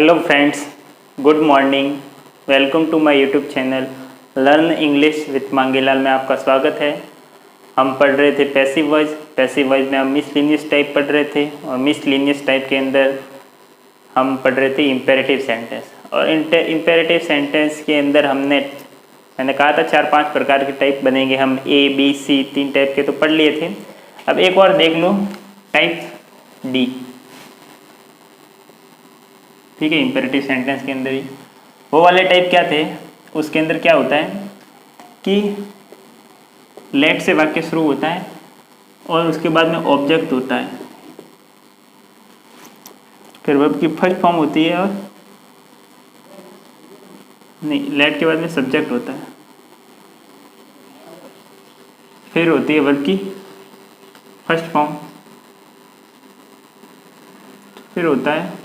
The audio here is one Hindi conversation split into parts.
Hello friends, good morning. Welcome to my YouTube channel learn English with Mangelal में आपका स्वागत है। हम पढ़ रहे थे पैसिव वॉइस में हम मिसलिनियस टाइप पढ़ रहे थे और मिसलिनियस टाइप के अंदर हम पढ़ रहे थे इम्पेरेटिव सेंटेंस। और इम्पेरेटिव सेंटेंस के अंदर मैंने कहा था 4-5 प्रकार के टाइप बनेंगे। हम ए बी सी 3 टाइप के तो पढ़ लिए थे। अब एक और देख लो, टाइप डी। ठीक है, इम्पेरेटिव सेंटेंस के अंदर ही वो वाले टाइप क्या थे, उसके अंदर क्या होता है कि लेट से वाक्य शुरू होता है और उसके बाद में ऑब्जेक्ट होता है, फिर वर्ब की फर्स्ट फॉर्म होती है और नहीं, लेट के बाद में सब्जेक्ट होता है, फिर होती है वर्ब की फर्स्ट फॉर्म, फिर होता है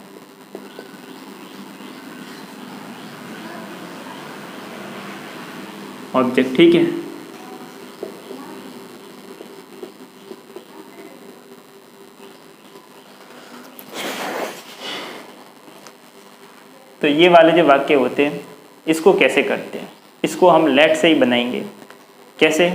ऑब्जेक्ट। ठीक है, तो ये वाले जो वाक्य होते हैं इसको कैसे करते हैं, इसको हम लेट से ही बनाएंगे। कैसे?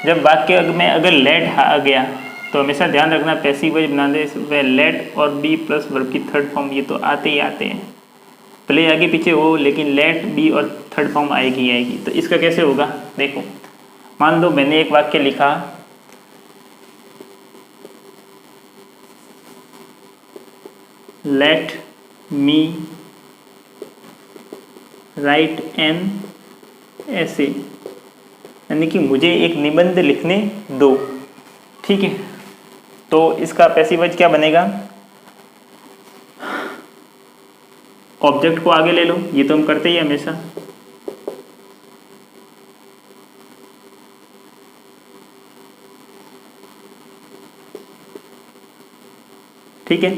जब वाक्य में अगर लेट आ गया तो हमेशा ध्यान रखना पैसिव वॉइस बना दे वह लेट और बी प्लस वर्ब की थर्ड फॉर्म, ये तो आते ही आते हैं, भले आगे पीछे हो, लेकिन लेट बी और थर्ड फॉर्म आएगी। तो इसका कैसे होगा, देखो। मान लो मैंने एक वाक्य लिखा, लेट मी राइट एन ऐसे, यानी कि मुझे एक निबंध लिखने दो। ठीक है, तो इसका पैसिव वॉइस क्या बनेगा, ऑब्जेक्ट को आगे ले लो, ये तो हम करते ही हमेशा। ठीक है,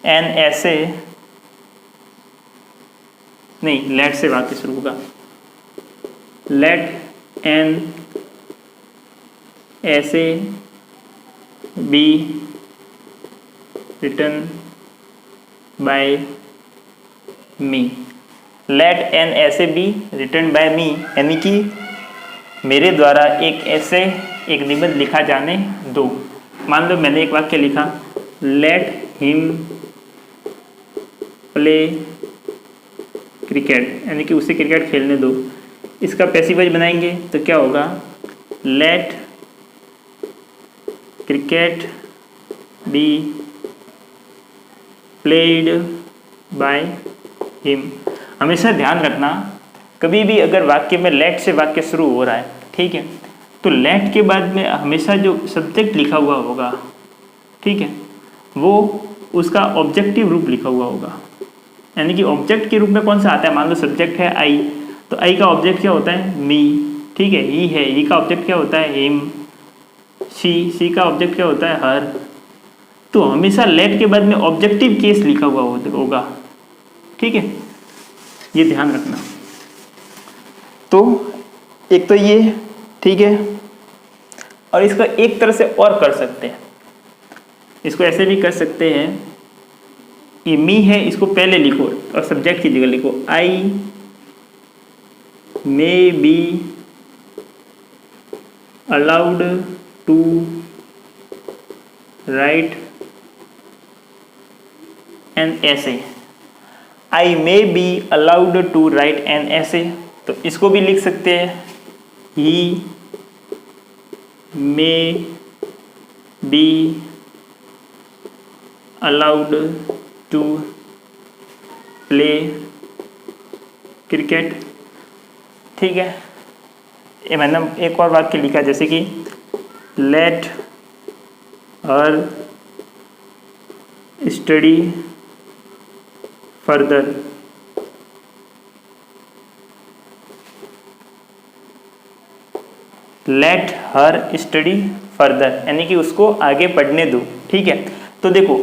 एन ऐसे नहीं, लेट से वाक्य शुरू होगा, let an essay be written by me. Let an essay be written by me, यानी कि मेरे द्वारा एक ऐसे एक निबंध लिखा जाने दो। मान लो मैंने एक वाक्य लिखा, लेट हिम प्ले क्रिकेट, यानी कि उसे क्रिकेट खेलने दो। इसका पैसिव वॉइस बनाएंगे तो क्या होगा, let cricket be played by him. हमेशा ध्यान रखना, कभी भी अगर वाक्य में लेट से वाक्य शुरू हो रहा है, ठीक है, तो लेट के बाद में हमेशा जो सब्जेक्ट लिखा हुआ होगा, ठीक है, वो उसका ऑब्जेक्टिव रूप लिखा हुआ होगा। यानी कि ऑब्जेक्ट के रूप में कौन सा आता है, मान लो सब्जेक्ट है आई, तो आई का ऑब्जेक्ट क्या होता है, मी। ठीक है, ही है, ही का ऑब्जेक्ट क्या होता है, हिम। सी का ऑब्जेक्ट क्या होता है, हर। तो हमेशा लेट के बाद में ऑब्जेक्टिव केस लिखा हुआ होगा। ठीक है, ये ध्यान रखना। तो एक तो ये, ठीक है, और इसका एक तरह से और कर सकते हैं, इसको ऐसे भी कर सकते हैं कि मी है, इसको पहले लिखो और सब्जेक्ट की जगह लिखो, I may be allowed to write an ऐसे। I may be allowed to write an ऐसे, तो इसको भी लिख सकते हैं, he may be allowed to play cricket. ठीक है, ये मैंने एक और वाक्य लिखा, जैसे कि let her study further. Let her study further, यानी कि उसको आगे पढ़ने दो। ठीक है, तो देखो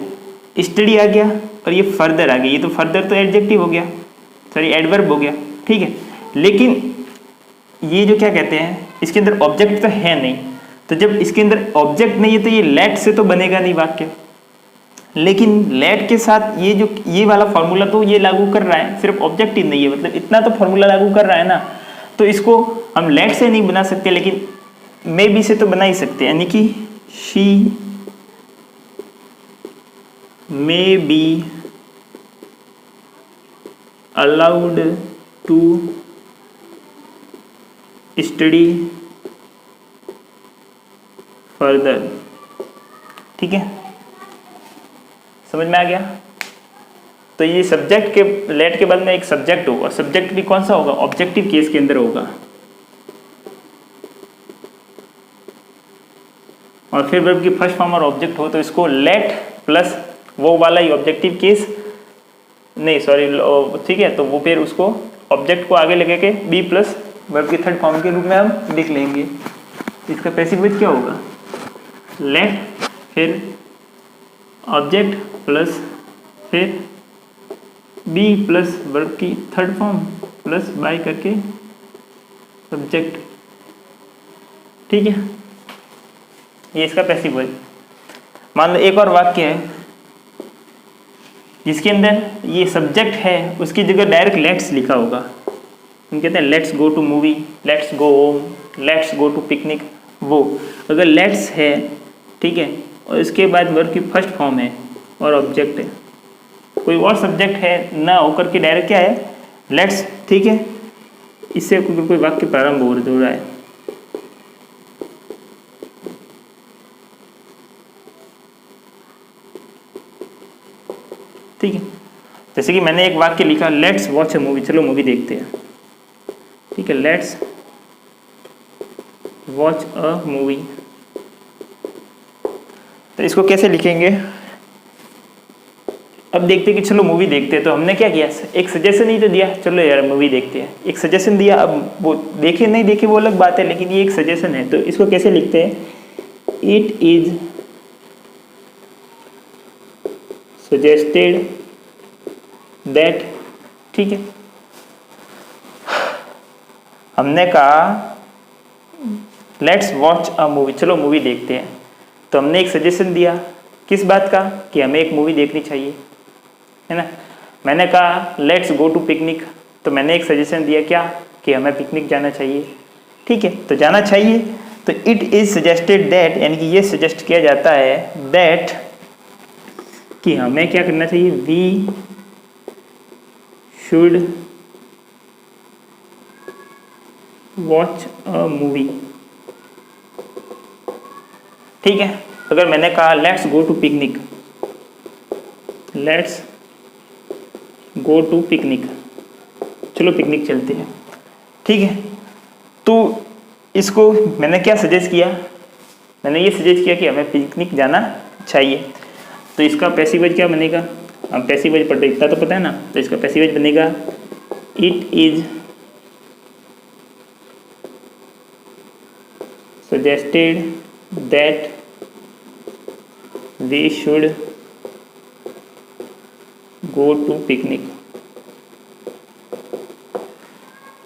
स्टडी आ गया और ये फर्दर आ गया, ये तो फर्दर तो एडजेक्टिव हो गया, सॉरी एडवर्ब हो गया। ठीक है, लेकिन ये जो क्या कहते हैं, इसके अंदर ऑब्जेक्ट तो है नहीं, तो जब इसके अंदर ऑब्जेक्ट नहीं है तो ये लेट से तो बनेगा नहीं वाक्य, लेकिन लेट के साथ ये जो ये वाला फॉर्मूला तो ये लागू कर रहा है, सिर्फ ऑब्जेक्ट ही नहीं है, मतलब इतना तो फॉर्मूला लागू कर रहा है ना, तो इसको हम लेट से नहीं बना सकते, लेकिन मे बी से तो बना ही सकते हैं, यानी कि she may be allowed to study further. ठीक है, समझ में आ गया। तो ये सब्जेक्ट के लेट के बाद में एक सब्जेक्ट होगा, सब्जेक्ट भी कौन सा होगा, ऑब्जेक्टिव केस के अंदर होगा, और फिर वर्ब की फर्स्ट फॉर्म और ऑब्जेक्ट हो तो इसको लेट प्लस वो वाला ही ऑब्जेक्टिव केस नहीं सॉरी, ठीक है, तो वो फिर उसको ऑब्जेक्ट को आगे लगे के बी प्लस वर्ब की थर्ड फॉर्म के रूप में हम लिख लेंगे। इसका पैसिव वॉइस क्या होगा, लेट फिर ऑब्जेक्ट प्लस फिर बी प्लस वर्ब की थर्ड फॉर्म प्लस बाय करके सब्जेक्ट। ठीक है, ये इसका पैसिव वॉइस। मान लो एक और वाक्य है जिसके अंदर ये सब्जेक्ट है, उसकी जगह डायरेक्ट लेट्स लिखा होगा। हम कहते हैं let's go to movie, let's go home, let's go to picnic. वो अगर लेट्स है, ठीक है, और इसके बाद वर्ब की फर्स्ट फॉर्म है और ऑब्जेक्ट है, कोई और सब्जेक्ट है ना होकर के डायरेक्ट क्या है, लेट्स। ठीक है, इससे कोई वाक्य प्रारंभ हो रहा है। ठीक है, जैसे कि मैंने एक वाक्य लिखा लेट्स वॉच अ मूवी, चलो मूवी देखते हैं। ठीक है, लेट्स वॉच अ मूवी, तो इसको कैसे लिखेंगे, अब देखते हैं कि चलो मूवी देखते हैं। तो हमने क्या किया, एक सजेशन ही तो दिया, चलो यार मूवी देखते हैं, एक सजेशन दिया। अब वो देखे नहीं देखे वो अलग बात है, लेकिन ये एक सजेशन है, तो इसको कैसे लिखते हैं, इट इज सजेस्टेड दैट। ठीक है, हमने कहा लेट्स वॉच अ मूवी, चलो मूवी देखते हैं, तो हमने एक सजेशन दिया किस बात का, कि हमें एक मूवी देखनी चाहिए, है ना। मैंने कहा लेट्स गो टू पिकनिक, तो मैंने एक सजेशन दिया क्या, कि हमें पिकनिक जाना चाहिए। ठीक है, तो जाना चाहिए, तो इट इज सजेस्टेड दैट, यानी कि ये सजेस्ट किया जाता है दैट, कि हमें क्या करना चाहिए, we should watch a movie. ठीक है, अगर मैंने कहा let's go to picnic, let's go to picnic, चलो पिकनिक चलते हैं। ठीक है, तो इसको मैंने क्या सजेस्ट किया, मैंने ये सजेस्ट किया कि हमें पिकनिक जाना चाहिए, तो इसका पैसिव वॉइस क्या बनेगा, हम पैसिव वॉइस पढ़ते इतना तो पता है ना, तो इसका पैसिव वॉइस बनेगा it is suggested that we should go to picnic.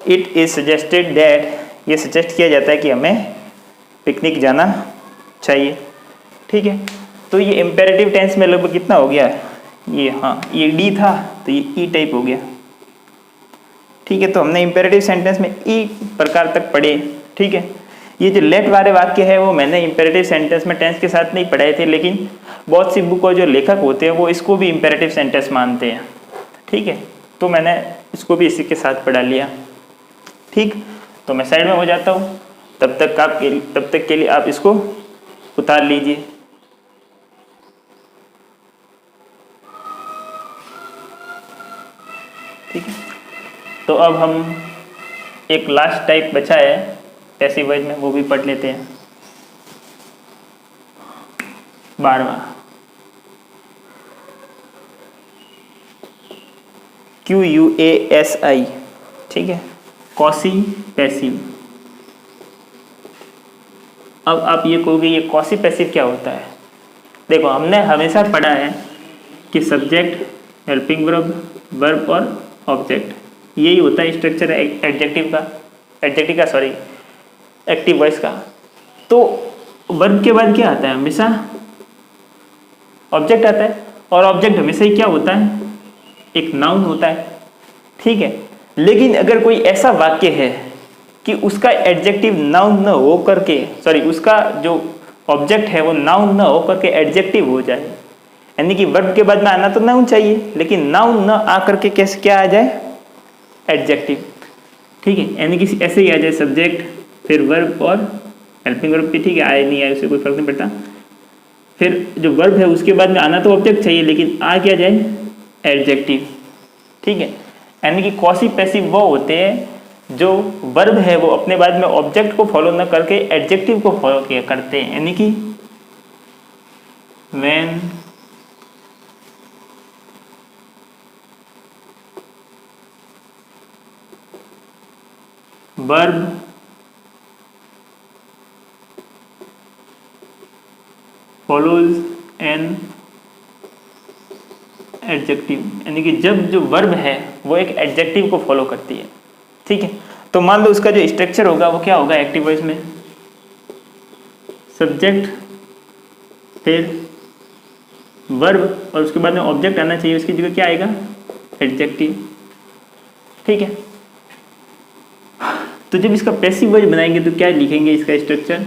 It is suggested that, ये सजेस्ट किया जाता है कि हमें पिकनिक जाना चाहिए। ठीक है, तो ये इम्पेरेटिव टेंस में लगभग कितना हो गया है, ये हाँ ये डी था तो ये ई टाइप हो गया। ठीक है, तो हमने इम्पेरेटिव सेंटेंस में ई प्रकार तक पढ़े। ठीक है, ये जो लेट वाले वाक्य है वो मैंने इम्पेरेटिव सेंटेंस में टेंस के साथ नहीं पढ़ाए थे, लेकिन बहुत सी बुक और जो लेखक होते हैं वो इसको भी इम्पेरेटिव सेंटेंस मानते हैं। ठीक है, तो मैंने इसको भी इसी के साथ पढ़ा लिया। ठीक, तो मैं साइड में हो जाता हूँ, तब तक के लिए आप इसको उतार लीजिए। ठीक है, तो अब हम एक लास्ट टाइप बचा है पैसिव वॉइस में, वो भी पढ़ लेते हैं। 12वां QUASI। ठीक है, कॉसी पैसिव। अब आप ये कहोगे ये कॉसी पैसिव क्या होता है। देखो, हमने हमेशा पढ़ा है कि सब्जेक्ट, हेल्पिंग वर्ब, वर्ब और ऑब्जेक्ट, यही होता है स्ट्रक्चर एडजेक्टिव का, एक्टिव वॉइस का। तो वर्ब के बाद क्या आता है? हमेशा ऑब्जेक्ट आता है, और ऑब्जेक्ट हमेशा ही क्या होता है? एक नाउन होता है, ठीक है। लेकिन अगर कोई ऐसा वाक्य है कि उसका एडजेक्टिव नाउन न हो करके, सॉरी, उसका जो ऑब्जेक्ट है वो नाउन न हो करके एडजेक्टिव हो जाए, यानी कि वर्ब के बाद में आना तो नाउन चाहिए, लेकिन नाउन न आ करके कैसे क्या आ जाए? एडजेक्टिव, ठीक है। यानी कि ऐसे ही आ जाए सब्जेक्ट, फिर वर्ब और हेल्पिंग वर्ब भी, ठीक है, आए नहीं आए उससे कोई फर्क नहीं पड़ता। फिर जो वर्ब है उसके बाद में आना तो ऑब्जेक्ट चाहिए, लेकिन आ क्या जाए? एडजेक्टिव, ठीक है। यानी कि कॉसी पैसिव वो होते हैं जो वर्ब है वो अपने बाद में ऑब्जेक्ट को फॉलो न करके एडजेक्टिव को फॉलो किया करते हैं, यानी कि when verb follows an adjective, यानी कि जब जो वर्ब है वो एक एडजेक्टिव को फॉलो करती है, ठीक है। तो मान लो उसका जो स्ट्रक्चर होगा वो क्या होगा एक्टिव वॉइस में? सब्जेक्ट, फिर वर्ब, और उसके बाद में ऑब्जेक्ट आना चाहिए, उसकी जगह क्या आएगा? एडजेक्टिव, ठीक है। तो जब इसका पैसिव वॉइस बनाएंगे तो क्या लिखेंगे इसका स्ट्रक्चर?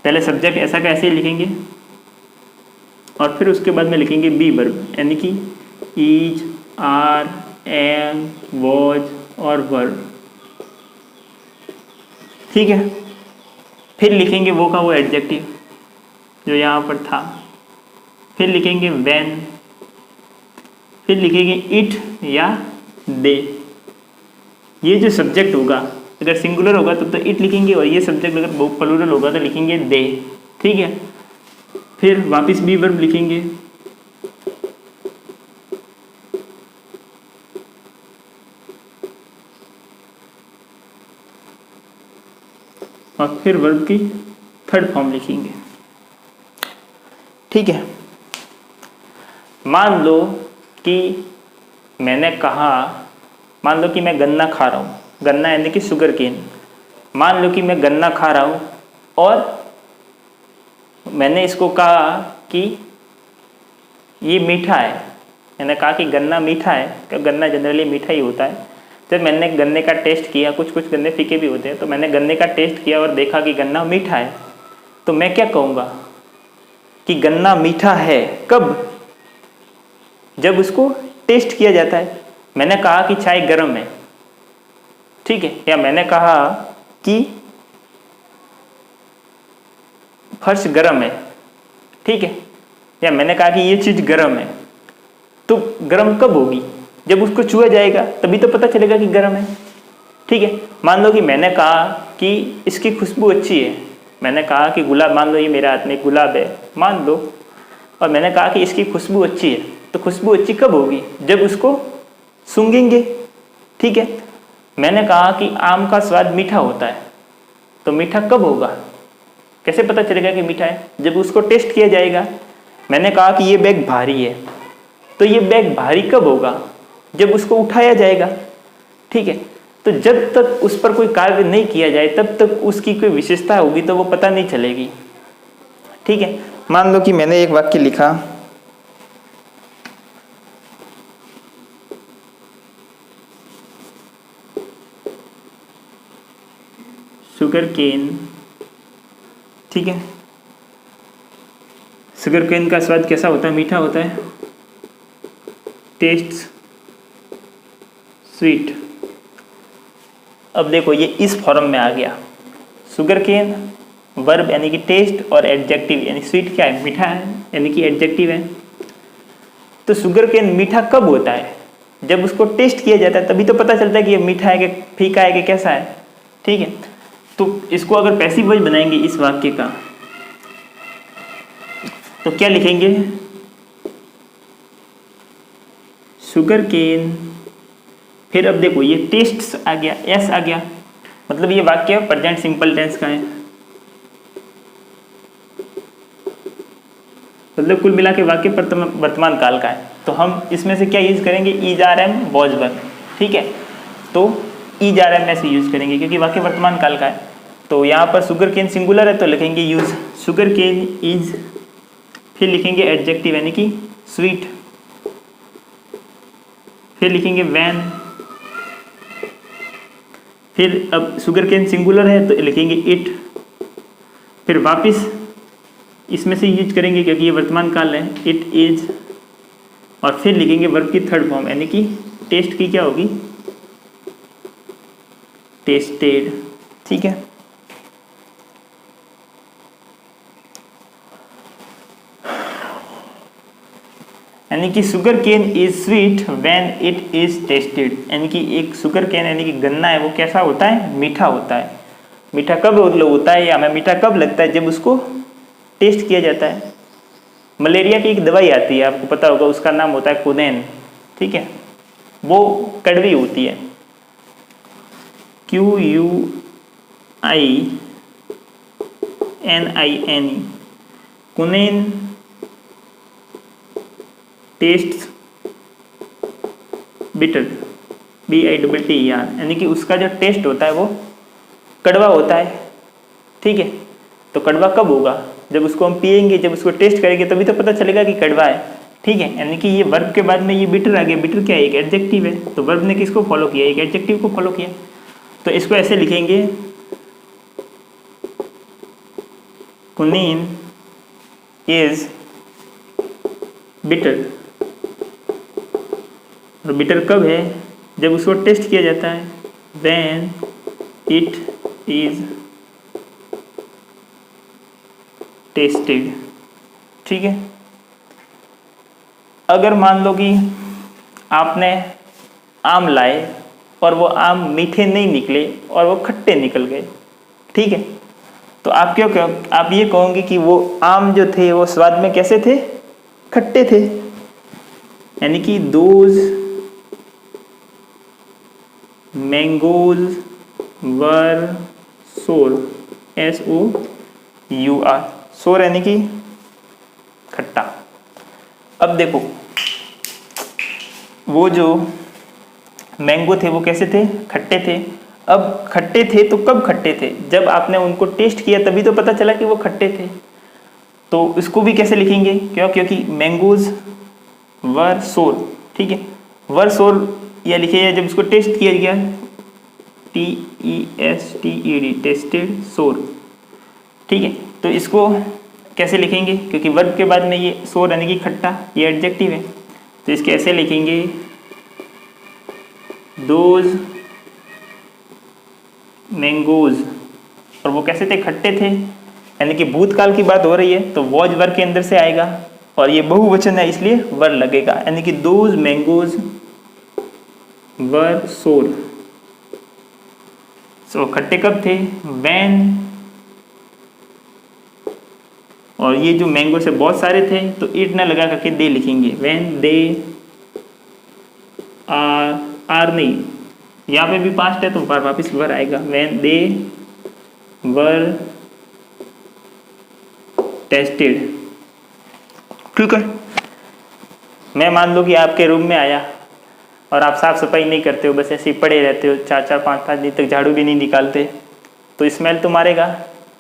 पहले सब्जेक्ट ऐसा का ऐसे ही लिखेंगे, और फिर उसके बाद में लिखेंगे बी वर्ब, यानी कि इज, आर, एम, वॉज और वर्ब, ठीक है। फिर लिखेंगे वो का वो एडजेक्टिव जो यहाँ पर था, फिर लिखेंगे व्हेन, फिर लिखेंगे इट या दे। ये जो सब्जेक्ट होगा अगर सिंगुलर होगा तो इट लिखेंगे, और ये सब्जेक्ट अगर प्लूरल होगा तो लिखेंगे दे, ठीक है। फिर वापस बी वर्ब लिखेंगे, और फिर वर्ब की थर्ड फॉर्म लिखेंगे, ठीक है। मान लो कि मैंने कहा, मान लो कि मैं गन्ना खा रहा हूँ, गन्ना यानी कि शुगर केन। मान लो कि मैं गन्ना खा रहा हूँ और मैंने इसको कहा कि ये मीठा है, मैंने कहा कि गन्ना मीठा है, क्योंकि गन्ना जनरली मीठा ही होता है। जब मैंने गन्ने का टेस्ट किया, कुछ कुछ गन्ने फीके भी होते हैं, तो मैंने गन्ने का टेस्ट किया और देखा कि गन्ना मीठा है, तो मैं क्या कहूँगा कि गन्ना मीठा है? कब? जब उसको टेस्ट किया जाता है। मैंने कहा कि चाय गर्म है, ठीक है, या मैंने कहा कि फर्श गर्म है, ठीक है, या मैंने कहा कि ये चीज़ गर्म है। तो गर्म कब होगी? जब उसको छुआ जाएगा तभी तो पता चलेगा कि गर्म है, ठीक है। मान लो कि मैंने कहा कि इसकी खुशबू अच्छी है, मैंने कहा कि गुलाब, मान लो ये मेरे हाथ में गुलाब है, मान लो, और मैंने कहा कि इसकी खुशबू अच्छी है। तो खुशबू अच्छी कब होगी? जब उसको सूंघेंगे, ठीक है। मैंने कहा कि आम का स्वाद मीठा होता है, तो मीठा कब होगा? कैसे पता चलेगा कि मीठा है? जब उसको टेस्ट किया जाएगा। मैंने कहा कि ये बैग भारी है, तो ये बैग भारी कब होगा? जब उसको उठाया जाएगा, ठीक है। तो जब तक उस पर कोई कार्य नहीं किया जाए तब तक उसकी कोई विशेषता होगी तो वो पता नहीं चलेगी, ठीक है। मान लो कि मैंने एक वाक्य लिखा, शुगर केन, ठीक है। शुगर केन का स्वाद कैसा होता है? मीठा होता है, टेस्ट स्वीट। अब देखो ये इस फॉर्म में आ गया, शुगर केन वर्ब यानी कि टेस्ट, और एडजेक्टिव यानी स्वीट क्या है? मीठा है, यानी कि एडजेक्टिव है। तो शुगर केन मीठा कब होता है? जब उसको टेस्ट किया जाता है, तभी तो पता चलता है कि ये मीठा है कि फीका है कि कैसा है, ठीक है। तो इसको अगर पैसिव वॉइस बनाएंगे इस वाक्य का, तो क्या लिखेंगे? शुगर केन, फिर अब देखो ये टेस्ट आ गया, एस आ गया, मतलब ये वाक्य प्रेजेंट सिंपल टेंस का है। मतलब कुल मिला के वाक्य वर्तमान काल का है। तो हम इसमें से क्या यूज करेंगे? इज, आर, एम, वॉज, वर, ठीक है। तो इज, आर, एम में से यूज करेंगे क्योंकि वाक्य वर्तमान काल का है। तो यहाँ पर शुगर केन सिंगुलर है तो लिखेंगे यूज शुगर केन इज, फिर लिखेंगे एडजेक्टिव यानी कि स्वीट, फिर लिखेंगे वैन, फिर अब शुगर केन सिंगुलर है तो लिखेंगे इट, फिर वापस इसमें से यूज करेंगे क्योंकि ये वर्तमान काल है, इट इज, और फिर लिखेंगे वर्ब की थर्ड फॉर्म यानी कि टेस्ट की क्या होगी, टेस्टेड। ठीक है, यानी कि sugar cane is sweet when it is tested, यानी कि एक शुगर केन यानी कि गन्ना है वो कैसा होता है, मीठा होता है। मीठा कब होता है या हमें मीठा कब लगता है, जब उसको टेस्ट किया जाता है। मलेरिया की एक दवाई आती है आपको पता होगा, उसका नाम होता है कोदेन, ठीक है, वो कड़वी होती है, QUININE, कुनेन टेस्ट बिटर, BITTER, यानी कि उसका जो टेस्ट होता है वो कड़वा होता है। ठीक है, तो कड़वा कब होगा, जब उसको हम पिएंगे, जब उसको टेस्ट करेंगे तभी तो पता चलेगा कि कड़वा है। ठीक है, यानी कि ये वर्ब के बाद में ये बिटर आ गया, बिटर क्या है, एक एडजेक्टिव है, तो वर्ब ने किसको फॉलो किया, एक एडजेक्टिव को फॉलो किया। तो इसको ऐसे लिखेंगे कुनीन इज बिटर, और बिटर कब है, जब उसको टेस्ट किया जाता है, व्हेन इट इज टेस्टेड। ठीक है, अगर मान लो कि आपने आम लाए और वो आम मीठे नहीं निकले और वो खट्टे निकल गए, ठीक है, तो आप आप ये कहोगे कि वो आम जो थे वो स्वाद में कैसे थे, खट्टे थे, यानी कि दोज मैंगोज वर सोर, SOUR, सोर यानी कि खट्टा। अब देखो वो जो मैंगो थे वो कैसे थे, खट्टे थे। अब खट्टे थे तो कब खट्टे थे, जब आपने उनको टेस्ट किया तभी तो पता चला कि वो खट्टे थे। तो इसको भी कैसे लिखेंगे, क्योंकि मैंगोज वर सोर, ठीक है, वर सोर या लिखिए जब इसको टेस्ट किया गया, TESTED, टेस्टेड सोर। ठीक है, तो इसको कैसे लिखेंगे, क्योंकि वर्ब के बाद में ये सोर यानी कि खट्टा, ये एडजेक्टिव है, तो इसके ऐसे लिखेंगे दोज मैंगोज, और वो कैसे थे, खट्टे थे, यानी कि भूतकाल की बात हो रही है तो वॉज वर्ब के अंदर से आएगा, और ये बहुवचन है इसलिए वर लगेगा, यानी कि दोज मैंगोज वर सोर। सो खट्टे कब थे, व्हेन, और ये जो मैंगो से बहुत सारे थे तो इट ना लगा करके दे लिखेंगे, व्हेन दे आर नहीं, यहाँ पे भी पास्ट है तो वापिस वर आएगा, व्हेन दे वर टेस्टेड। ठीक है, मैं मान लो कि आपके रूम में आया और आप साफ सफाई नहीं करते हो, बस ऐसे ही पड़े रहते हो, 4-4, 5-5 दिन तक झाड़ू भी नहीं निकालते, तो स्मेल तो मारेगा,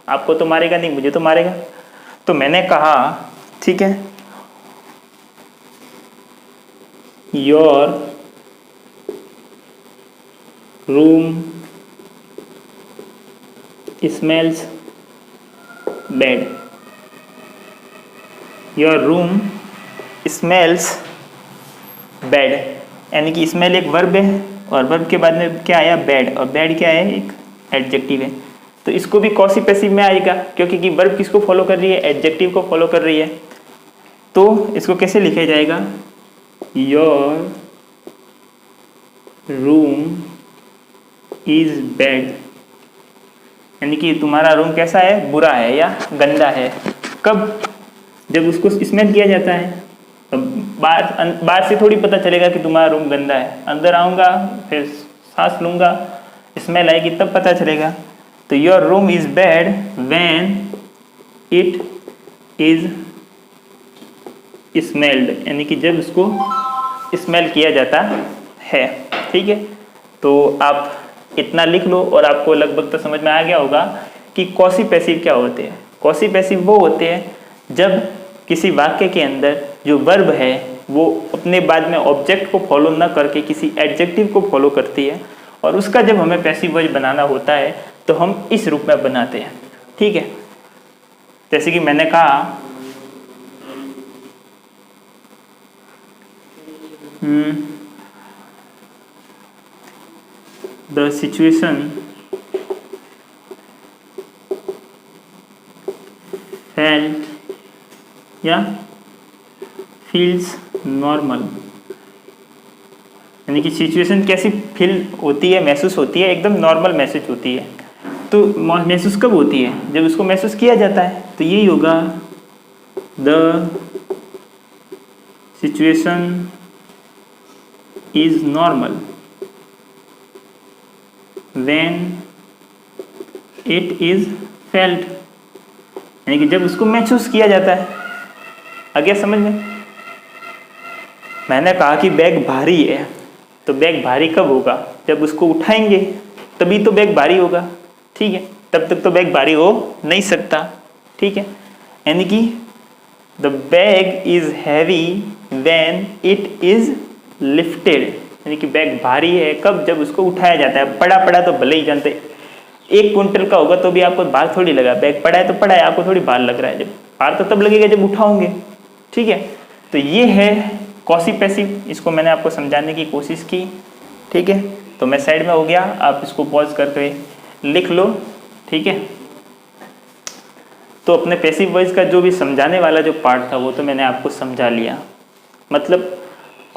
आपको तो मारेगा नहीं, मुझे तो मारेगा। तो मैंने कहा, ठीक है, your room smells bad, your room smells bad, यानी कि स्मेल एक वर्ब है और वर्ब के बाद में क्या आया, बैड, और बैड क्या है, एक एडजेक्टिव है, तो इसको भी कॉसिव पैसिव में आएगा, क्योंकि वर्ब किसको फॉलो कर रही है, एडजेक्टिव को फॉलो कर रही है। तो इसको कैसे लिखा जाएगा, योर रूम इज बैड, यानी कि तुम्हारा रूम कैसा है, बुरा है या गंदा है। कब, जब उसको स्मेल किया जाता है। तो बाहर से थोड़ी पता चलेगा कि तुम्हारा रूम गंदा है, अंदर आऊँगा फिर सांस लूँगा, स्मेल आएगी तब पता चलेगा। तो your room is bad when it is smelled, यानी कि जब उसको स्मेल किया जाता है। ठीक है, तो आप इतना लिख लो और आपको लगभग तो समझ में आ गया होगा कि कॉसी पैसिव क्या होते हैं। कॉसी पैसिव वो होते हैं जब किसी वाक्य के अंदर जो वर्ब है वो अपने बाद में ऑब्जेक्ट को फॉलो ना करके किसी एडजेक्टिव को फॉलो करती है, और उसका जब हमें पैसिव वॉइस बनाना होता है तो हम इस रूप में बनाते हैं। ठीक है, जैसे कि मैंने कहा द सिचुएशन फेल्ट या फील्स नॉर्मल, यानी कि सिचुएशन कैसी फील होती है, महसूस होती है, एकदम नॉर्मल महसूस होती है। तो महसूस कब होती है? जब उसको महसूस किया जाता है। तो यही होगा the situation is normal when it is felt, यानी कि जब उसको महसूस किया जाता है। आ गया समझ में? मैंने कहा कि बैग भारी है, तो बैग भारी कब होगा? जब उसको उठाएंगे तभी तो बैग भारी होगा। ठीक है, तब तक तो बैग भारी हो नहीं सकता। ठीक है, यानी कि the bag is heavy when it is lifted, यानी कि बैग भारी है कब? जब उसको उठाया जाता है। पड़ा पड़ा तो भले ही जानते 1 क्विंटल का होगा तो भी आपको भार थोड़ी लगा, बैग पड़ा है तो पड़ा है, आपको थोड़ी भार लग रहा है। जब भार तो तब लगेगा जब उठाओगे। ठीक है, तो ये है कॉसी पैसिव, इसको मैंने आपको समझाने की कोशिश की। ठीक है, तो मैं साइड में हो गया, आप इसको पॉज करके लिख लो। ठीक है, तो अपने पैसिव वॉइस का जो भी समझाने वाला जो पार्ट था वो तो मैंने आपको समझा लिया, मतलब।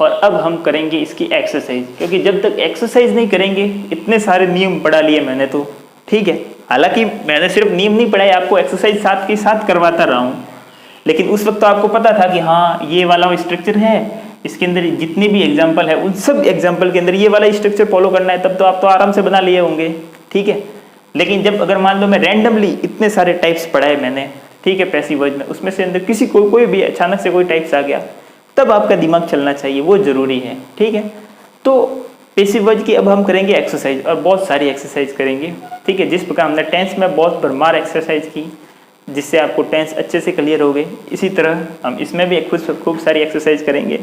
और अब हम करेंगे इसकी एक्सरसाइज, क्योंकि जब तक एक्सरसाइज नहीं करेंगे, इतने सारे नियम पढ़ा लिए मैंने तो। ठीक है, हालांकि मैंने सिर्फ नियम नहीं पढ़ाए, आपको एक्सरसाइज साथ के साथ करवाता रहा हूँ, लेकिन उस वक्त तो आपको पता था कि हाँ ये वाला स्ट्रक्चर है, इसके अंदर जितने भी एग्जाम्पल है उन सब एग्जाम्पल के अंदर ये वाला स्ट्रक्चर फॉलो करना है, तब तो आप तो आराम से बना लिए होंगे। ठीक है, लेकिन जब अगर मान लो मैं रैंडमली इतने सारे टाइप्स पढ़ाए मैंने, ठीक है, पैसिव वॉइस में, उसमें से अंदर किसी को कोई भी अचानक से कोई टाइप्स आ गया, तब आपका दिमाग चलना चाहिए, वो जरूरी है। ठीक है, तो पैसिव वॉइस की अब हम करेंगे एक्सरसाइज, और बहुत सारी एक्सरसाइज करेंगे। ठीक है, जिस प्रकार हमने टेंस में बहुत भरमार एक्सरसाइज की जिससे आपको टेंस अच्छे से क्लियर हो गए, इसी तरह हम इसमें भी खूब सारी एक्सरसाइज करेंगे।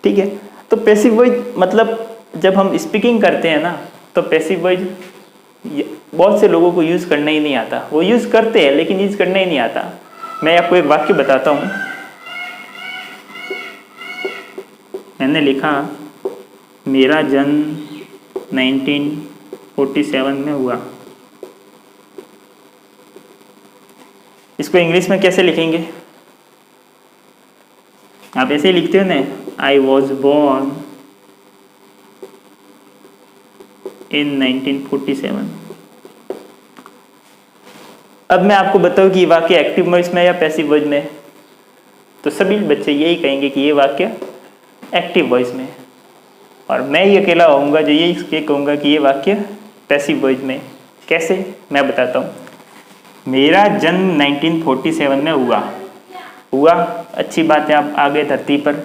ठीक है, तो पैसिव वॉइस मतलब जब हम स्पीकिंग करते हैं ना, तो पैसिव वॉइस बहुत से लोगों को यूज़ करना ही नहीं आता। वो यूज़ करते हैं लेकिन यूज़ करना ही नहीं आता। मैं आपको एक वाक्य बताता हूँ। मैंने लिखा मेरा जन्म 1947 में हुआ। इसको इंग्लिश में कैसे लिखेंगे? आप ऐसे ही लिखते हो ना, आई वॉज बॉर्न इन 1947। अब मैं आपको बताऊं कि ये वाक्य एक्टिव वॉइस में या पैसिव वॉइस में, तो सभी बच्चे यही कहेंगे कि ये वाक्य एक्टिव वॉइस में, और मैं ही अकेला होऊंगा जो यही कहूँगा कि ये वाक्य पैसिव वॉइस में। कैसे? मैं बताता हूँ। मेरा जन्म 1947 में हुआ, अच्छी बात है, आप आ गए धरती पर,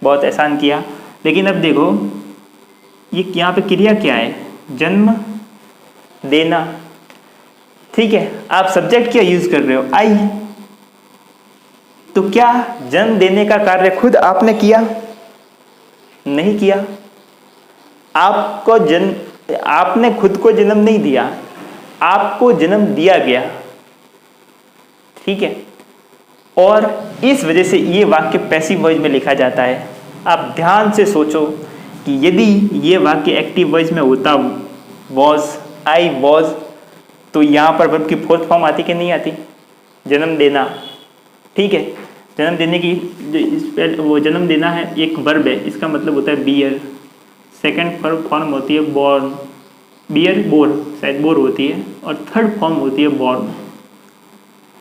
बहुत आसान किया। लेकिन अब देखो ये यहाँ पे क्रिया क्या है? जन्म देना। ठीक है, आप सब्जेक्ट क्या यूज कर रहे हो? आई। तो क्या जन्म देने का कार्य खुद आपने किया? नहीं किया। आपको आपने खुद को जन्म नहीं दिया, आपको जन्म दिया गया। ठीक है, और इस वजह से ये वाक्य पैसिव वॉइस में लिखा जाता है। आप ध्यान से सोचो कि यदि ये वाक्य एक्टिव वॉइस में होता वॉज, आई वॉज, तो यहाँ पर वर्ब की फोर्थ फॉर्म आती कि नहीं आती? जन्म देना। ठीक है, जन्म देने की वो जन्म देना है एक वर्ब है, इसका मतलब होता है बियर। सेकंड फॉर्म होती है बॉर्न, बियर बोर, शायद बोर होती है, और थर्ड फॉर्म होती है बॉर्न।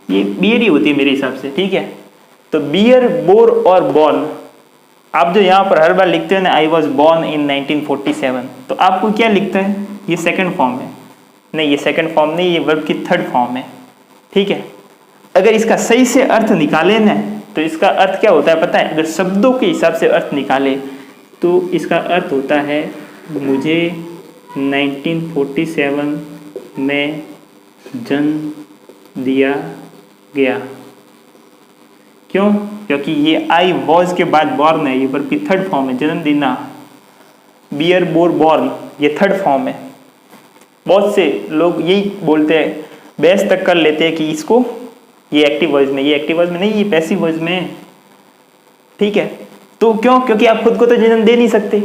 ये बियर ही होती है मेरे हिसाब से। ठीक है, तो बियर, बोर और बॉर्न, आप जो यहाँ पर हर बार लिखते हो ना आई वॉज बॉर्न इन 1947, तो आपको क्या लिखता है? ये सेकंड फॉर्म है। नहीं, ये सेकंड फॉर्म नहीं, ये वर्ब की थर्ड फॉर्म है। ठीक है, अगर इसका सही से अर्थ निकाले ना, तो इसका अर्थ क्या होता है पता है? अगर शब्दों के हिसाब से अर्थ निकाले तो इसका अर्थ होता है मुझे 1947 में जन्म दिया गया। क्यों? क्योंकि ये आई वॉज के बाद बॉर्न है, ये वर्ब की थर्ड फॉर्म है, जन्म देना, बियर बोर बॉर्न, ये थर्ड फॉर्म है। बहुत से लोग यही बोलते हैं, बहस तक कर लेते हैं कि इसको ये एक्टिव वॉइस में, ये एक्टिव वॉइस में नहीं, ये पैसिव वॉइस में है। ठीक है, तो क्यों? क्योंकि आप खुद को तो जन्म दे नहीं सकते।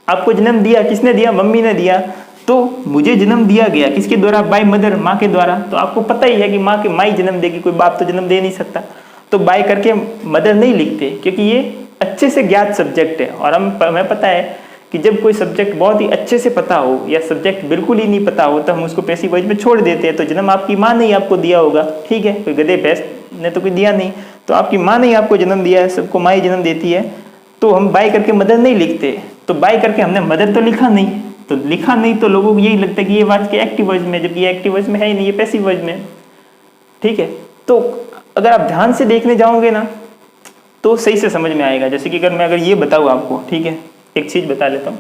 आपको जन्म दिया किसने दिया? मम्मी ने दिया। तो मुझे जन्म दिया गया किसके द्वारा? बाय मदर, माँ के द्वारा। तो आपको पता ही है कि माँ ही जन्म देगी, कोई बाप तो जन्म दे नहीं सकता। तो बाय करके मदर नहीं लिखते, क्योंकि ये अच्छे से ज्ञात सब्जेक्ट है। और हमें पता है कि जब कोई सब्जेक्ट बहुत ही अच्छे से पता हो या सब्जेक्ट बिल्कुल ही नहीं पता हो तो हम उसको पैसिव वॉइस में छोड़ देते हैं। तो जन्म आपकी माँ ने ही आपको दिया होगा, ठीक है, कोई गधे भैंस ने तो कोई दिया नहीं, तो आपकी माँ ने ही आपको जन्म दिया है, सबको माँ ही जन्म देती है। तो हम बाय करके मदर नहीं लिखते। तो बाय करके हमने मदर तो लिखा नहीं, तो लिखा नहीं तो लोगों को यही लगता है कि ये वाक्य एक्टिव वॉइस में, जबकि ये एक्टिव वॉइस में है ही नहीं, ये पैसिव वॉइस में। ठीक है, तो अगर आप ध्यान से देखने जाओगे ना तो सही से समझ में आएगा। जैसे कि अगर ये बताऊँ आपको, ठीक है, एक चीज बता लेता हूँ,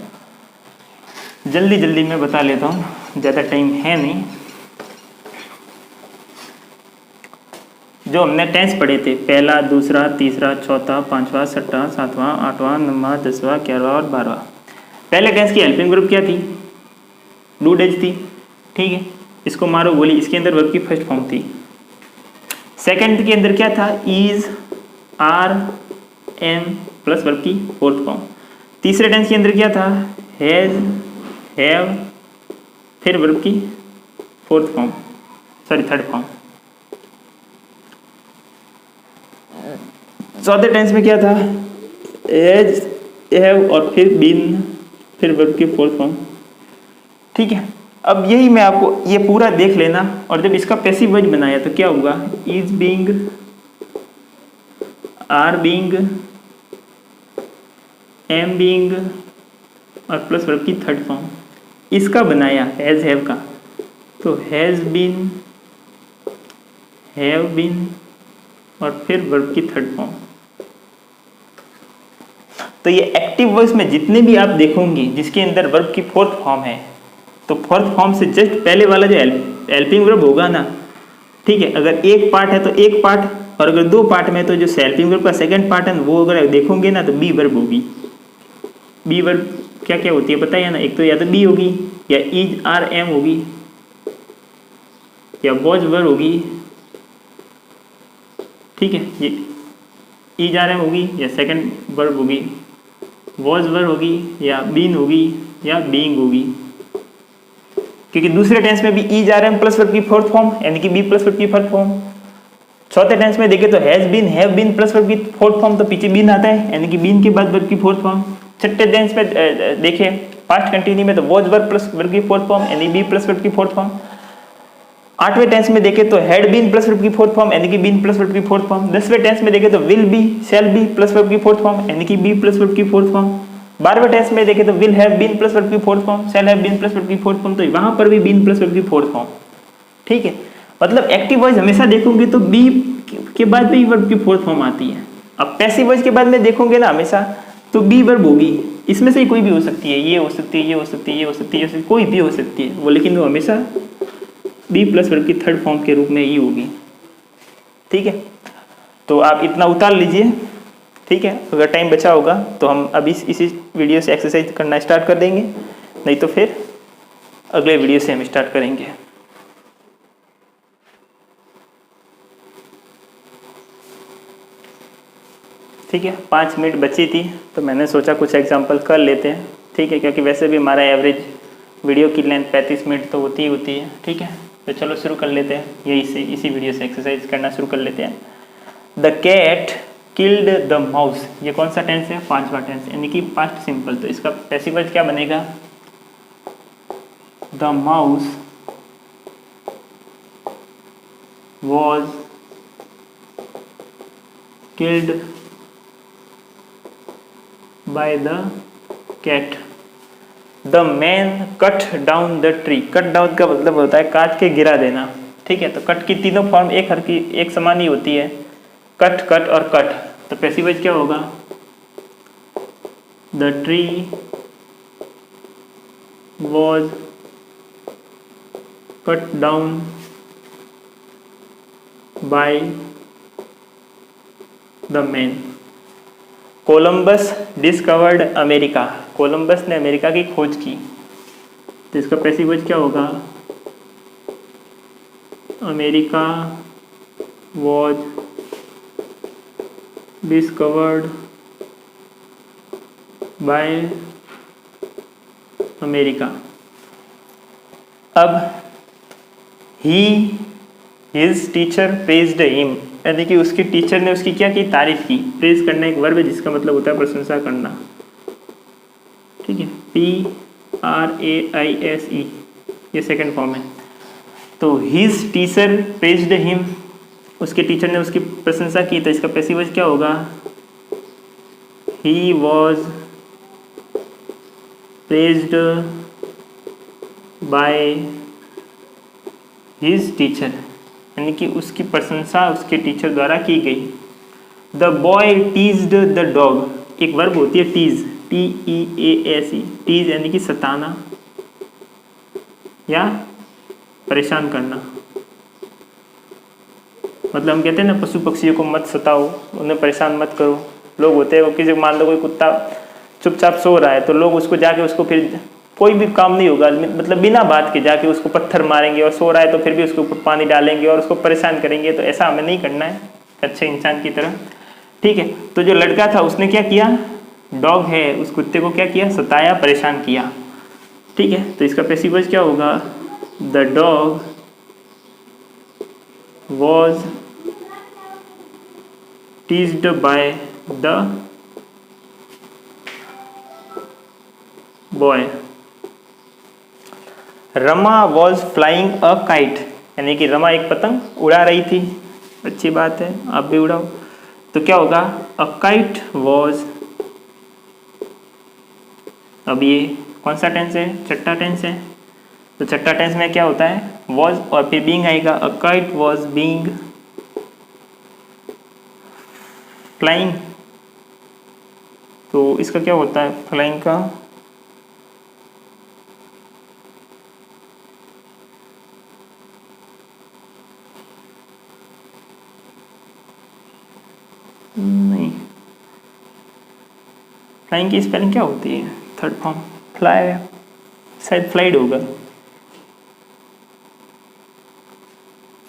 जल्दी जल्दी मैं बता लेता हूँ, ज़्यादा टाइम है नहीं। जो हमने टेंस पढ़े थे, पहला, दूसरा, तीसरा, चौथा, पांचवा, छठा, सातवां, आठवां, नौवां, 10वां, 11वां और 12वां। पहले टेंस की हेल्पिंग ग्रुप क्या थी? डू डज थी। ठीक है, इसको मारो गोली, इसके अंदर वर्ब की फर्स्ट फॉर्म थी। सेकंड के अंदर क्या था? Is, are, am plus verb की फोर्थ फॉर्म। तीसरे टेंस के अंदर क्या था? हैज, हैव, फिर वर्ब की fourth form, sorry third form. चौथे टेंस में क्या था? हैज, हैव और फिर बीन, फिर वर्ब की फोर्थ फॉर्म। ठीक है, अब यही मैं आपको, ये पूरा देख लेना। और जब इसका पैसिव वॉइस बनाया तो क्या होगा? Is being, are being, am being और प्लस वर्ब की थर्ड फॉर्म। इसका बनाया हैज, हैव का, तो हैज बीन, हैव बीन और फिर वर्ब की थर्ड फॉर्म। तो ये एक्टिव वॉइस में जितने भी आप देखोगे जिसके अंदर वर्ब की फोर्थ फॉर्म है, तो फोर्थ फॉर्म से जस्ट पहले वाला जो हेल्पिंग वर्ब होगा ना, ठीक है, अगर एक पार्ट है तो एक पार्ट, और अगर दो पार्ट में तो जो हेल्पिंग वर्ब का सेकंड पार्ट है वो अगर देखोगे ना तो बी वर्ब होगी। बी वर्ब क्या क्या होती है पता है ना? एक तो या तो बी होगी, या इज, आर, एम होगी, या वॉज वर्ब होगी। ठीक है, ये इज, आर, एम होगी, या सेकंड वर्ब होगी, वॉज वर्ब होगी, या बीन होगी, या बीइंग होगी। क्योंकि दूसरे टेंस में भी is, are, am plus verb की फोर्थ फॉर्म, यानी कि बी प्लस वर्ब की फोर्थ फॉर्म। चौथे टेंस में देखे तो has been, have been plus verb की फोर्थ फॉर्म, तो पीछे बीन आता है, यानी कि बीन के बाद वर्ब की फोर्थ फॉर्म। छठे टेंस में देखे पास्ट कंटिन्यू में तो वॉज वर्ब प्लस वर्ब की फोर्थ फॉर्म, यानी बी प्लस वर्ब की फोर्थ फॉर्म। आठवें टेंस में देखे तो हैड बीन प्लस वर्ब की फोर्थ फॉर्म, यानी कि बीन प्लस वर्ब की फोर्थ फॉर्म। 10वें टेंस में देखे तो will be, shall be plus verb की फोर्थ फॉर्म, यानी कि बी प्लस वर्ब की फोर्थ फॉर्म। 12वें टेंस में देखे तो will have been plus verb की fourth form, shall have been plus verb की फोर्थ फॉर्म, तो वहां पर भी बीन प्लस वर्ब की फोर्थ फॉर्म। ठीक है, मतलब एक्टिव वॉइस हमेशा देखोगे तो बी के बाद भी वर्ब की फोर्थ फॉर्म आती है। अब पैसिव वॉइस के बाद में देखोगे ना हमेशा तो बी वर्ब होगी, इसमें से कोई भी हो सकती है, ये हो सकती है, ये हो सकती है, ये हो सकती है, कोई भी हो सकती है वो, लेकिन वो हमेशा बी प्लस वर्ब की थर्ड फॉर्म के रूप में ही होगी। ठीक है, तो आप इतना उतार लीजिए। ठीक है, अगर टाइम बचा होगा तो हम अभी इसी वीडियो से एक्सरसाइज करना स्टार्ट कर देंगे, नहीं तो फिर अगले वीडियो से हम स्टार्ट करेंगे। ठीक है, 5 मिनट बची थी तो मैंने सोचा कुछ एग्जांपल कर लेते हैं। ठीक है, क्योंकि वैसे भी हमारा एवरेज वीडियो की लेंथ 35 मिनट तो होती ही है। ठीक है, तो चलो शुरू कर लेते हैं, यही से इसी वीडियो से एक्सरसाइज करना शुरू कर लेते हैं। The cat killed the mouse, ये कौन सा टेंस है? 5वां टेंस, यानी कि पास्ट सिंपल। तो इसका पैसिव वॉइस क्या बनेगा? The mouse was killed by the cat. The man cut down the tree, cut down का मतलब होता है काट के गिरा देना। ठीक है, तो कट की तीनों फॉर्म एक हर की एक समान ही होती है, कट, कट और कट। तो पैसिव वॉइस क्या होगा? The tree was cut down by the man. Columbus discovered America, Columbus ने अमेरिका की खोज की, तो इसका पैसिव वॉइस क्या होगा? America was discovered by America. अब ही हिज टीचर प्रेज्ड हिम, यानी कि उसके टीचर ने उसकी क्या की? तारीफ की। प्रेज करना एक वर्ब है जिसका मतलब होता है प्रशंसा करना, ठीक है, PRAISE, ये सेकंड फॉर्म है। तो हिज टीचर प्रेज्ड हिम, उसके टीचर ने उसकी प्रशंसा की, तो इसका पैसिव वॉइस क्या होगा? He was praised by his teacher, यानी कि उसकी प्रशंसा उसके टीचर द्वारा की गई। The boy teased the dog, एक वर्ब होती है टीज, TEASE, टीज यानी कि सताना या परेशान करना। मतलब हम कहते हैं ना पशु पक्षियों को मत सताओ, उन्हें परेशान मत करो। लोग होते हैं वो किसी, मान लो कोई कुत्ता चुपचाप सो रहा है तो लोग उसको जाके उसको फिर कोई भी काम नहीं होगा, मतलब बिना बात के जाके उसको पत्थर मारेंगे, और सो रहा है तो फिर भी उसके ऊपर पानी डालेंगे और उसको परेशान करेंगे। तो ऐसा हमें नहीं करना है, अच्छे इंसान की तरह, ठीक है। तो जो लड़का था उसने क्या किया? डॉग है, उस कुत्ते को क्या किया? सताया, परेशान किया, ठीक है। तो इसका पैसिव वॉइस क्या होगा? The dog was teased bye the boy. Rama was flying a kite, यानी कि रमा एक पतंग उड़ा रही थी। अच्छी बात है, आप भी उड़ाओ। तो क्या होगा? अ काइट वॉज, अब ये कौन सा टेंस है? छठा टेंस है। तो छठा टेंस में क्या होता है? वॉज और फिर बीइंग आएगा। अ काइट वॉज बीइंग फ्लाइंग, तो इसका क्या होता है फ्लाइंग का? नहीं, फ्लाइंग की स्पेलिंग क्या होती है? थर्ड फॉर्म फ्लाई, शायद फ्लाइड होगा,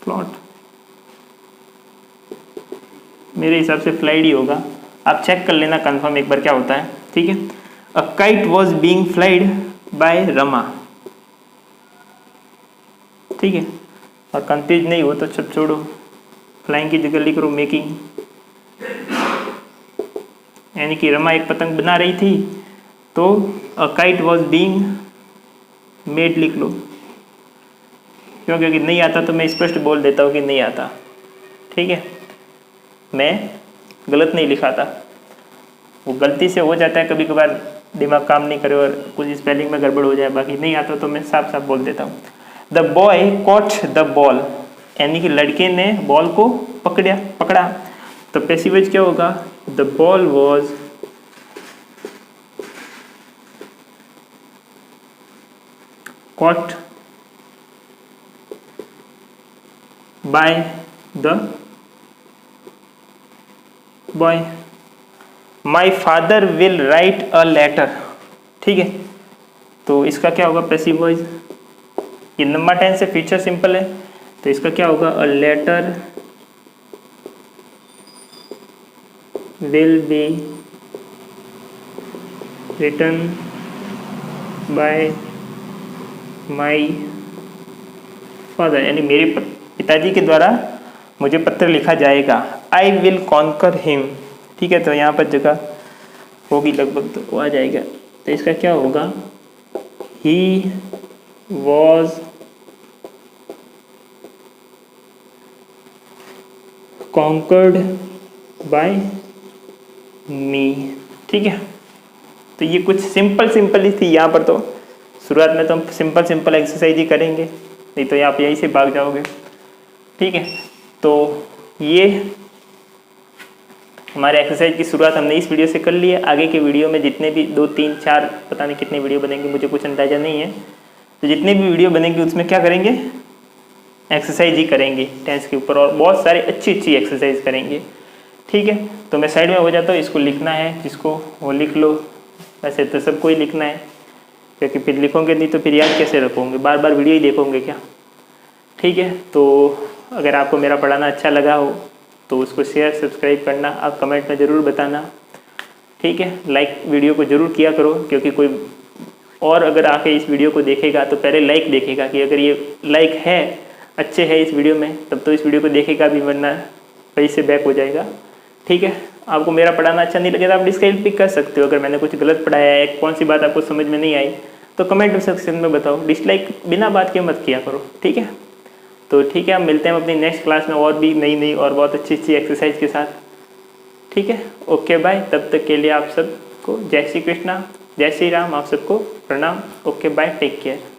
प्लॉट, मेरे हिसाब से फ्लाइड ही होगा। आप चेक कर लेना कंफर्म एक बार क्या होता है, ठीक है। A kite was being flied by Rama, ठीक है। और कंफ्यूज नहीं हो तो सब छोड़ो, फ्लाइंग की जगह लिख लो मेकिंग, यानी कि रमा एक पतंग बना रही थी, तो अ काइट वॉज बीइंग मेड लिख लो। क्योंकि नहीं आता तो मैं स्पष्ट बोल देता हूँ कि नहीं आता, ठीक है। मैं गलत नहीं लिखा था, वो गलती से हो जाता है कभी कभार, दिमाग काम नहीं करे और कुछ स्पेलिंग में गड़बड़ हो जाए, बाकी नहीं आता तो मैं साफ साफ बोल देता हूँ। The boy caught the ball, यानी कि लड़के ने बॉल को पकड़ा। तो पैसिव वॉइस क्या होगा? The ball was caught by the boy. My father will write a letter, ठीक है। तो इसका क्या होगा पैसिव वॉइस? ये नंबर 10 से फ्यूचर सिंपल है, तो इसका क्या होगा? A letter will be written by my father, यानी मेरे पिताजी के द्वारा मुझे पत्र लिखा जाएगा। आई विल कॉन्कर हिम, ठीक है। तो यहाँ पर जगह होगी लगभग, तो वो आ जाएगा। तो इसका क्या होगा? ही वॉज कॉन्कर्ड बाय मी, ठीक है। तो ये कुछ सिंपल ही थी यहाँ पर। तो शुरुआत में तो हम सिंपल एक्सरसाइज ही करेंगे, नहीं तो आप यहीं से भाग जाओगे, ठीक है। तो ये हमारे एक्सरसाइज की शुरुआत हमने इस वीडियो से कर ली है। आगे के वीडियो में जितने भी 2 3 4 पता नहीं कितने वीडियो बनेंगे, मुझे कुछ अंदाजा नहीं है, तो जितने भी वीडियो बनेंगे उसमें क्या करेंगे? एक्सरसाइज ही करेंगे टेंस के ऊपर, और बहुत सारी अच्छी अच्छी एक्सरसाइज करेंगे। ठीक है, तो मैं साइड में हो जाता हूँ, इसको लिखना है जिसको वो लिख लो। वैसे तो सबको ही लिखना है, क्योंकि फिर लिखोगे नहीं तो फिर याद कैसे रखोगे, बार बार वीडियो ही देखोगे क्या। ठीक है, तो अगर आपको मेरा पढ़ाना अच्छा लगा हो तो उसको शेयर सब्सक्राइब करना, आप कमेंट में ज़रूर बताना। ठीक है, लाइक वीडियो को ज़रूर किया करो, क्योंकि कोई और अगर आके इस वीडियो को देखेगा तो पहले लाइक देखेगा कि अगर ये लाइक है, अच्छे है इस वीडियो में, तब तो इस वीडियो को देखेगा भी, वरना वहीं से बैक हो जाएगा। ठीक है, आपको मेरा पढ़ाना अच्छा नहीं लगे तो आप डिसलाइक भी कर सकते हो। अगर मैंने कुछ गलत पढ़ाया है, कौन सी बात आपको समझ में नहीं आई, तो कमेंट सेक्शन में बताओ। डिसलाइक बिना बात के मत किया करो। ठीक है, तो ठीक है, हम मिलते हैं अपनी नेक्स्ट क्लास में और भी नई नई और बहुत अच्छी अच्छी एक्सरसाइज के साथ। ठीक है, ओके बाय। तब तक के लिए आप सबको जय श्री कृष्णा, जय श्री राम, आप सबको प्रणाम। Okay bye, take care.